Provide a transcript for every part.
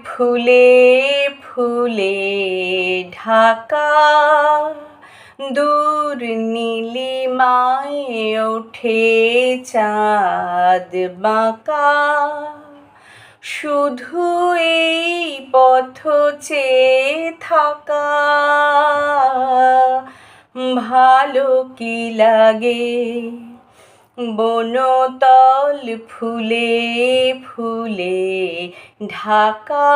ফুলে ফুলে ঢাকা, দূর নীলিমায় ওঠে চাঁদ বাঁকা। শুধু এই পথ চেয়ে থাকা, ভালো কি লাগে। বনতল ফুলে ফুলে ঢাকা,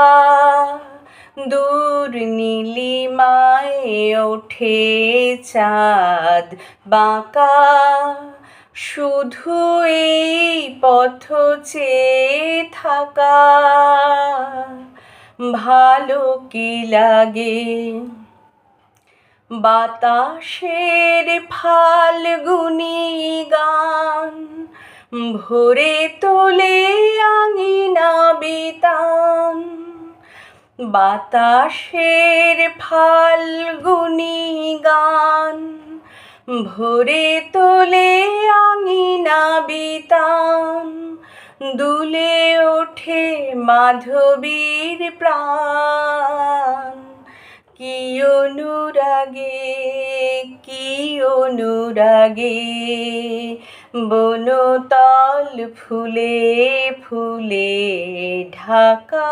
দূর নীলিমায় ওঠে চাঁদ বাঁকা। শুধু এই পথ চেয়ে থাকা, ভালো কি লাগে। বাতাসের ফাল্গুনি গান ভরে তোলে আঙিনা বিতান। বাতাসের ফাল্গুনি গান ভরে তোলে আঙিনা বিতান। দুলে ওঠে মাধবীর প্রাণ। কি অনুরাগে কি অনুরাগে, বনতল ফুলে ফুলে ঢাকা।